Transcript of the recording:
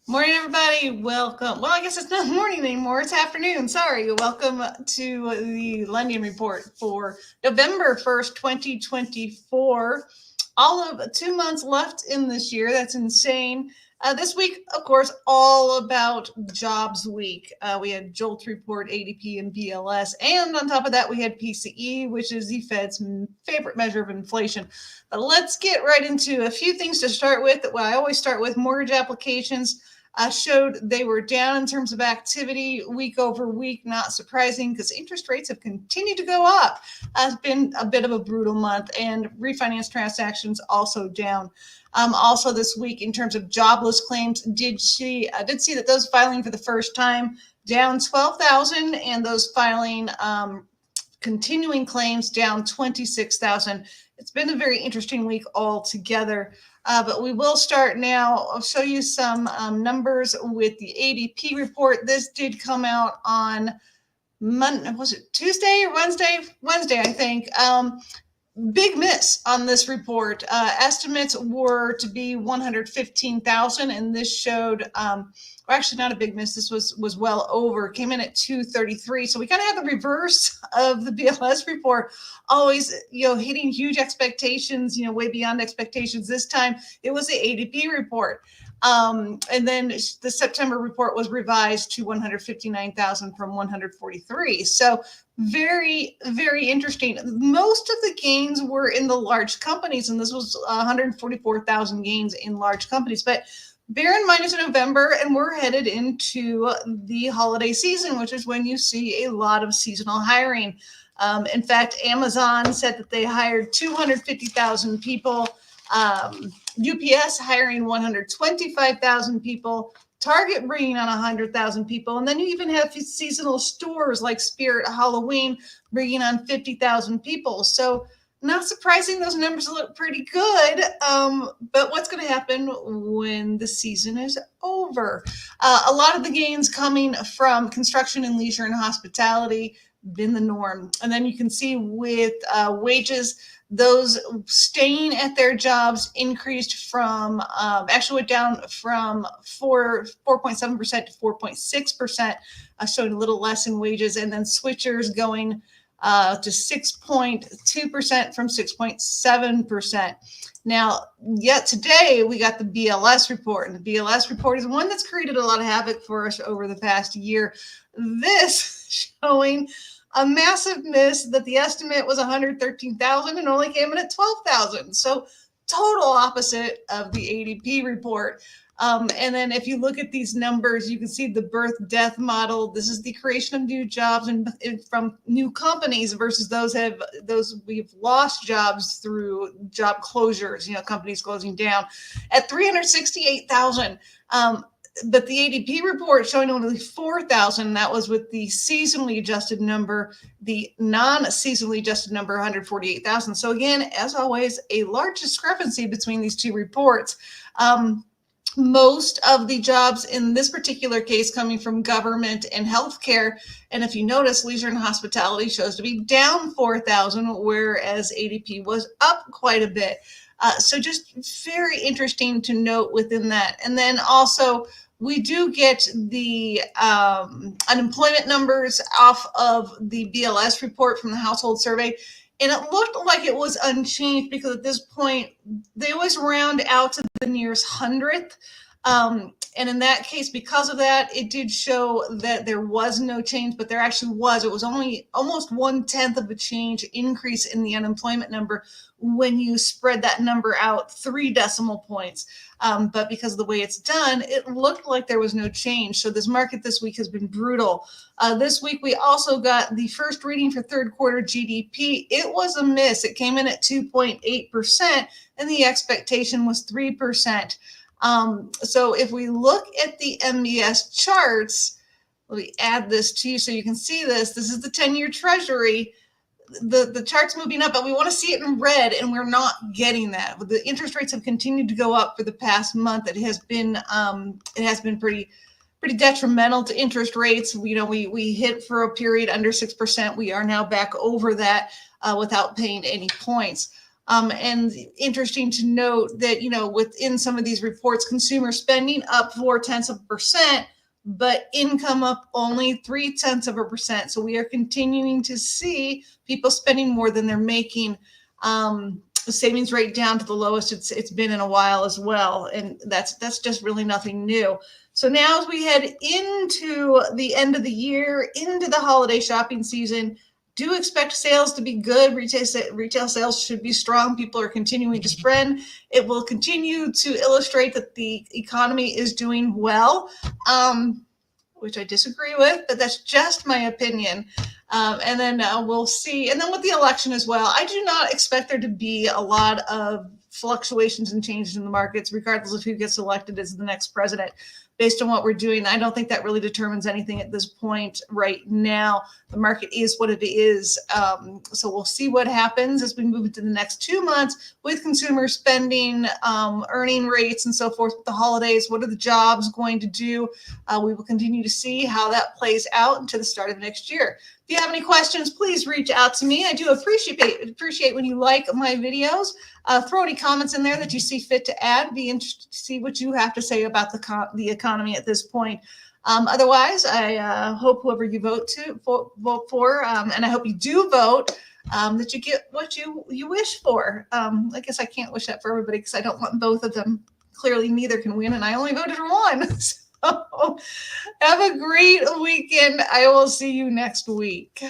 Morning, everybody. Welcome. Well, I guess it's not morning anymore. It's afternoon. Sorry. Welcome to the Lending Report for November 1st, 2024. All of 2 months left in this year. That's insane. This week, of course, all about Jobs Week. We had JOLT report, ADP, and BLS. And on top of that, we had PCE, which is the Fed's favorite measure of inflation. But let's get right into a few things to start with. What I always start with, mortgage applications showed they were down in terms of activity week over week. Not surprising because interest rates have continued to go up. It's been a bit of a brutal month, and refinance transactions also down. Also this week, in terms of jobless claims, did see that those filing for the first time down 12,000, and those filing continuing claims down 26,000. It's been a very interesting week altogether. But we will start now. I'll show you some numbers with the ADP report. This did come out on Monday. Was it Tuesday or Wednesday? Wednesday, I think. Big miss on this report. Estimates were to be 115,000, and this showed, actually not a big miss. This was well over. Came in at 233. So we kind of had the reverse of the BLS report. Always, hitting huge expectations. Way beyond expectations. This time it was the ADP report. And then the September report was revised to 159,000 from 143. So very, very interesting. Most of the gains were in the large companies, and this was 144,000 gains in large companies. But bear in mind, it's November, and we're headed into the holiday season, which is when you see a lot of seasonal hiring. In fact, Amazon said that they hired 250,000 people. UPS hiring 125,000 people. Target bringing on 100,000 people. And then you even have seasonal stores like Spirit Halloween bringing on 50,000 people. So not surprising, those numbers look pretty good. But what's going to happen when the season is over? A lot of the gains coming from construction and leisure and hospitality been the norm. And then you can see with wages, those staying at their jobs increased from, actually went down from 4.7% to 4.6%, showing a little less in wages. And then switchers going to 6.2% from 6.7%. Now, yet today we got the BLS report, and the BLS report is one that's created a lot of havoc for us over the past year. This showing a massive miss, that the estimate was 113,000 and only came in at 12,000. So total opposite of the ADP report. And then if you look at these numbers, you can see the birth-death model. This is the creation of new jobs and from new companies versus those we've lost jobs through job closures, companies closing down at 368,000. But the ADP report showing only 4,000. That was with the seasonally adjusted number. The non-seasonally adjusted number, 148,000. So again, as always, a large discrepancy between these two reports. Most of the jobs in this particular case coming from government and healthcare. And if you notice, leisure and hospitality shows to be down 4,000, whereas ADP was up quite a bit. So just very interesting to note within that. And then also, we do get the unemployment numbers off of the BLS report from the household survey. And it looked like it was unchanged because at this point, they always round out to the nearest hundredth. And in that case, because of that, it did show that there was no change, but there actually was. It was only almost 1/10 of a change increase in the unemployment number when you spread that number out 3 decimal points. But because of the way it's done, it looked like there was no change. So this market this week has been brutal. This week, we also got the first reading for third quarter GDP. It was a miss. It came in at 2.8%, and the expectation was 3%. So if we look at the MBS charts, let me add this to you so you can see this. This is the 10-year Treasury. The chart's moving up, but we want to see it in red, and we're not getting that. The interest rates have continued to go up for the past month. It has been pretty detrimental to interest rates. We hit for a period under 6%. We are now back over that without paying any points. And interesting to note that, within some of these reports, consumer spending up 0.4%, but income up only 0.3%. So we are continuing to see people spending more than they're making. The savings rate down to the lowest it's been in a while as well, and that's just really nothing new. So now as we head into the end of the year, into the holiday shopping season, do expect sales to be good. Retail sales should be strong. People are continuing to spend. It will continue to illustrate that the economy is doing well, which I disagree with, but that's just my opinion. And then we'll see. And then with the election as well, I do not expect there to be a lot of fluctuations and changes in the markets, regardless of who gets elected as the next president. Based on what we're doing, I don't think that really determines anything at this point right now. The market is what it is. So we'll see what happens as we move into the next 2 months with consumer spending, earning rates, and so forth with the holidays. What are the jobs going to do? We will continue to see how that plays out into the start of next year. If you have any questions, please reach out to me. I do appreciate when you like my videos. Throw any comments in there that you see fit to add. Be interested to see what you have to say about the economy at this point. Otherwise, I hope whoever you vote for, and I hope you do vote, that you get what you wish for. I guess I can't wish that for everybody because I don't want both of them. Clearly, neither can win, and I only voted for one. So have a great weekend. I will see you next week.